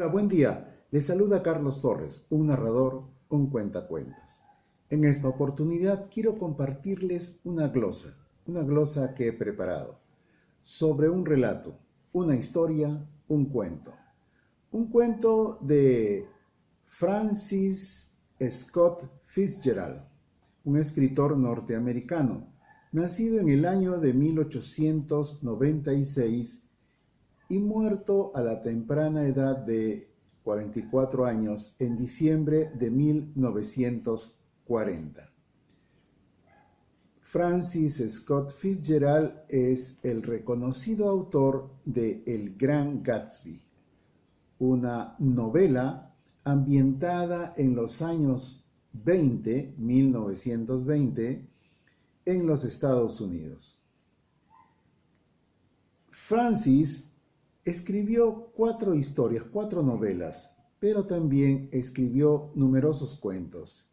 Hola, buen día. Les saluda Carlos Torres, un narrador, un cuentacuentos. En esta oportunidad quiero compartirles una glosa que he preparado sobre un relato, una historia, un cuento. Un cuento de Francis Scott Fitzgerald, un escritor norteamericano, nacido en el año de 1896 y muerto a la temprana edad de 44 años en diciembre de 1940. Francis Scott Fitzgerald es el reconocido autor de El Gran Gatsby, una novela ambientada en los años 1920, en los Estados Unidos. Francis escribió 4 historias, 4 novelas, pero también escribió numerosos cuentos.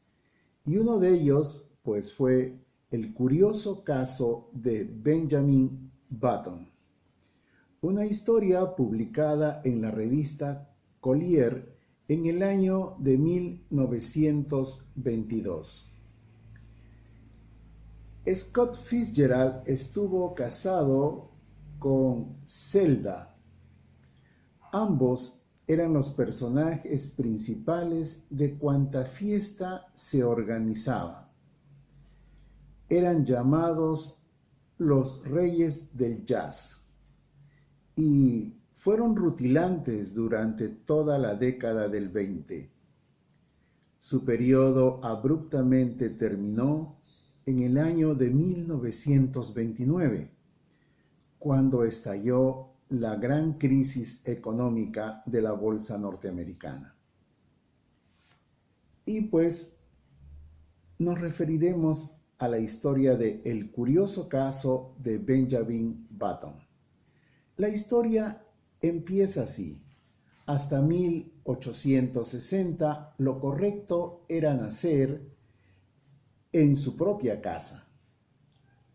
Y uno de ellos, pues, fue El curioso caso de Benjamin Button, una historia publicada en la revista Collier en el año de 1922. Scott Fitzgerald estuvo casado con Zelda. Ambos eran los personajes principales de cuanta fiesta se organizaba. Eran llamados los Reyes del Jazz y fueron rutilantes durante toda la década del 20. Su periodo abruptamente terminó en el año de 1929, cuando estalló la gran crisis económica de la bolsa norteamericana. Y pues nos referiremos a la historia de El curioso caso de Benjamin Button. La historia empieza así. Hasta 1860 lo correcto era nacer en su propia casa.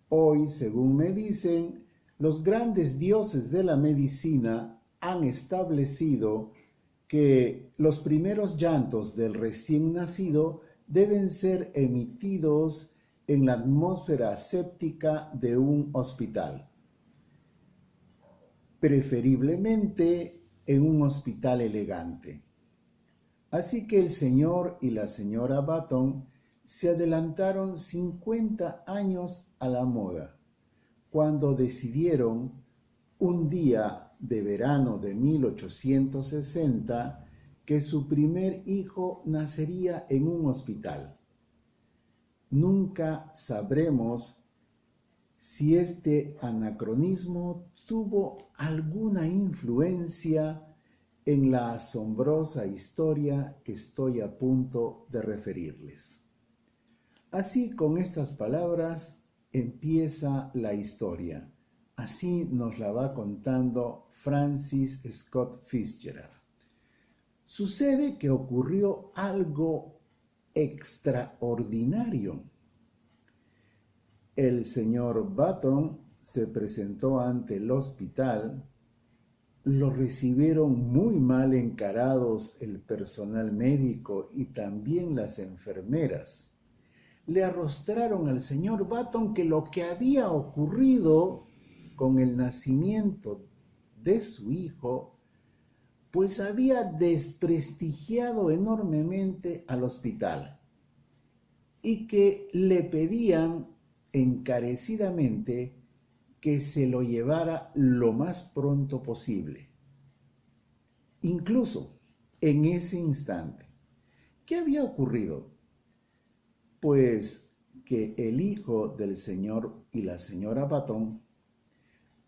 Hoy, según me dicen, los grandes dioses de la medicina han establecido que los primeros llantos del recién nacido deben ser emitidos en la atmósfera aséptica de un hospital, preferiblemente en un hospital elegante. Así que el señor y la señora Button se adelantaron 50 años a la moda, cuando decidieron un día de verano de 1860 que su primer hijo nacería en un hospital. Nunca sabremos si este anacronismo tuvo alguna influencia en la asombrosa historia que estoy a punto de referirles. Así, con estas palabras, empieza la historia. Así nos la va contando Francis Scott Fitzgerald. Sucede que ocurrió algo extraordinario. El señor Button se presentó ante el hospital. Lo recibieron muy mal encarados el personal médico y también las enfermeras. Le arrostraron al señor Button que lo que había ocurrido con el nacimiento de su hijo, pues había desprestigiado enormemente al hospital y que le pedían encarecidamente que se lo llevara lo más pronto posible. Incluso en ese instante, ¿qué había ocurrido? Pues que el hijo del señor y la señora Button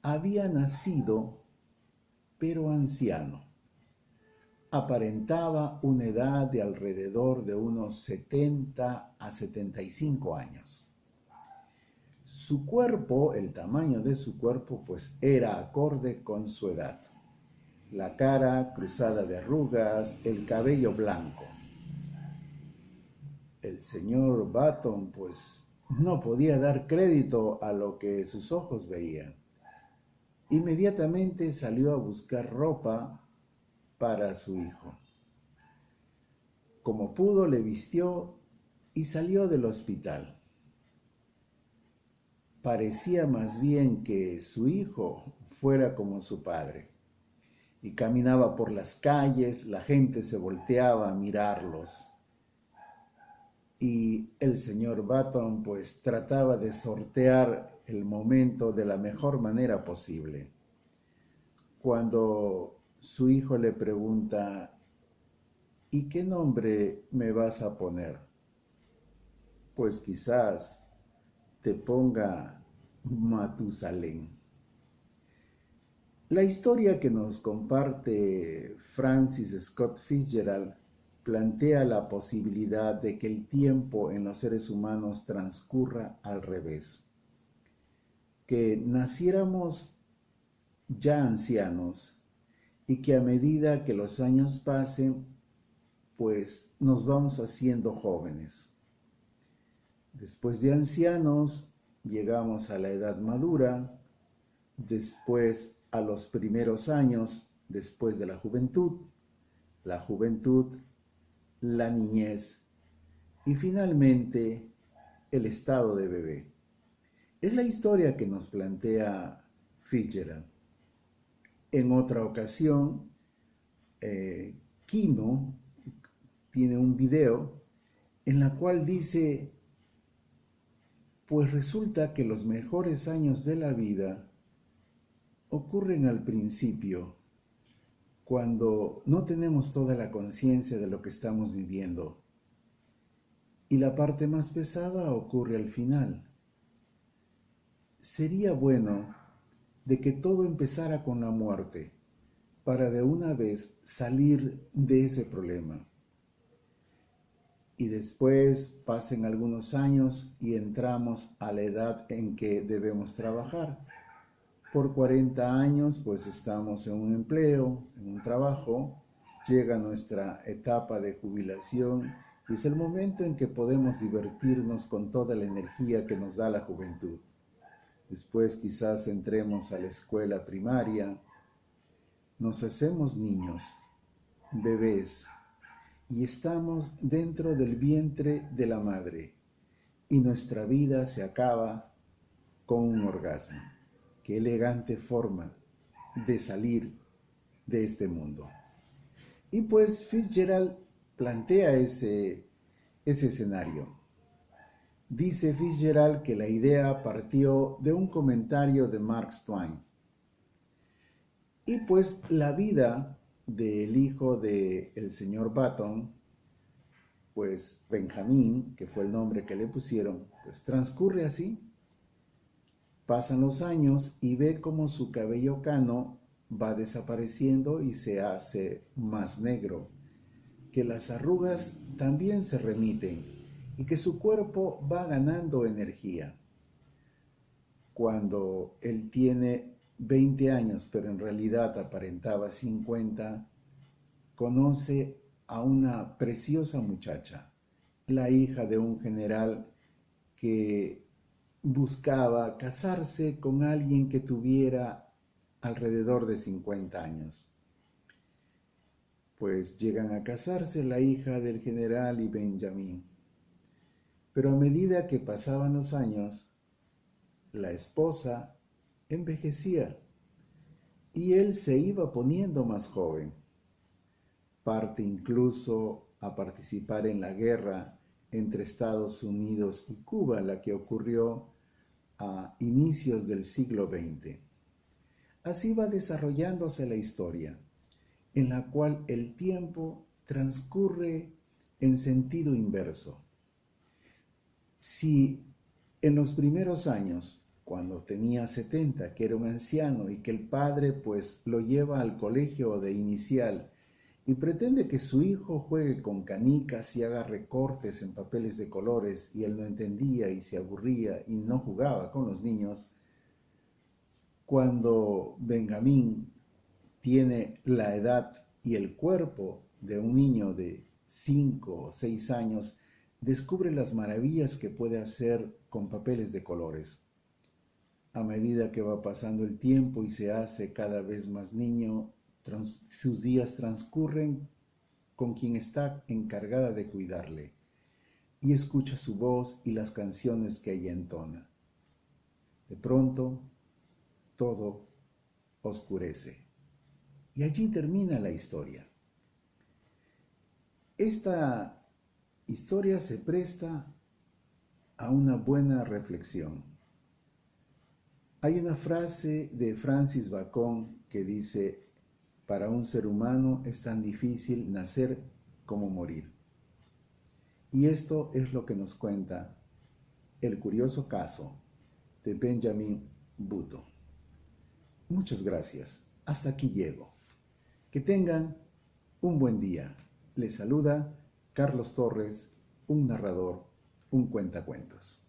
había nacido, pero anciano. Aparentaba una edad de alrededor de unos 70 a 75 años. Su cuerpo, el tamaño de su cuerpo, pues era acorde con su edad. La cara cruzada de arrugas, el cabello blanco. El señor Button, pues, no podía dar crédito a lo que sus ojos veían. Inmediatamente salió a buscar ropa para su hijo. Como pudo, le vistió y salió del hospital. Parecía más bien que su hijo fuera como su padre. Y caminaba por las calles, la gente se volteaba a mirarlos. Y el señor Button pues trataba de sortear el momento de la mejor manera posible. Cuando su hijo le pregunta, ¿y qué nombre me vas a poner? Pues quizás te ponga Matusalén. La historia que nos comparte Francis Scott Fitzgerald plantea la posibilidad de que el tiempo en los seres humanos transcurra al revés, que naciéramos ya ancianos y que a medida que los años pasen, pues nos vamos haciendo jóvenes. Después de ancianos, llegamos a la edad madura, después a los primeros años, después de la juventud, la niñez y finalmente el estado de bebé. Es la historia que nos plantea Fitzgerald. En otra ocasión, Kino tiene un video en la cual dice, pues resulta que los mejores años de la vida ocurren al principio, cuando no tenemos toda la conciencia de lo que estamos viviendo. Y la parte más pesada ocurre al final. Sería bueno de que todo empezara con la muerte, para de una vez salir de ese problema. Y después pasen algunos años y entramos a la edad en que debemos trabajar. Por 40 años, pues estamos en un empleo, en un trabajo, llega nuestra etapa de jubilación y es el momento en que podemos divertirnos con toda la energía que nos da la juventud. Después quizás entremos a la escuela primaria, nos hacemos niños, bebés, y estamos dentro del vientre de la madre, y nuestra vida se acaba con un orgasmo. Qué elegante forma de salir de este mundo. Y pues Fitzgerald plantea ese escenario. Dice Fitzgerald que la idea partió de un comentario de Mark Twain. Y pues la vida del hijo del señor Button, pues Benjamín, que fue el nombre que le pusieron, pues transcurre así. Pasan los años y ve cómo su cabello cano va desapareciendo y se hace más negro, que las arrugas también se remiten y que su cuerpo va ganando energía. Cuando él tiene 20 años, pero en realidad aparentaba 50, conoce a una preciosa muchacha, la hija de un general que buscaba casarse con alguien que tuviera alrededor de 50 años. Pues llegan a casarse la hija del general y Benjamín. Pero a medida que pasaban los años, la esposa envejecía y él se iba poniendo más joven. Parte incluso a participar en la guerra entre Estados Unidos y Cuba, la que ocurrió a inicios del siglo XX. Así va desarrollándose la historia, en la cual el tiempo transcurre en sentido inverso. Si en los primeros años, cuando tenía 70, que era un anciano y que el padre pues lo lleva al colegio de inicial y pretende que su hijo juegue con canicas y haga recortes en papeles de colores y él no entendía y se aburría y no jugaba con los niños, cuando Benjamín tiene la edad y el cuerpo de un niño de 5 o 6 años, descubre las maravillas que puede hacer con papeles de colores. A medida que va pasando el tiempo y se hace cada vez más niño, sus días transcurren con quien está encargada de cuidarle y escucha su voz y las canciones que ella entona. De pronto, todo oscurece y allí termina la historia. Esta historia se presta a una buena reflexión. Hay una frase de Francis Bacon que dice: para un ser humano es tan difícil nacer como morir. Y esto es lo que nos cuenta el curioso caso de Benjamin Button. Muchas gracias. Hasta aquí llego. Que tengan un buen día. Les saluda Carlos Torres, un narrador, un cuentacuentos.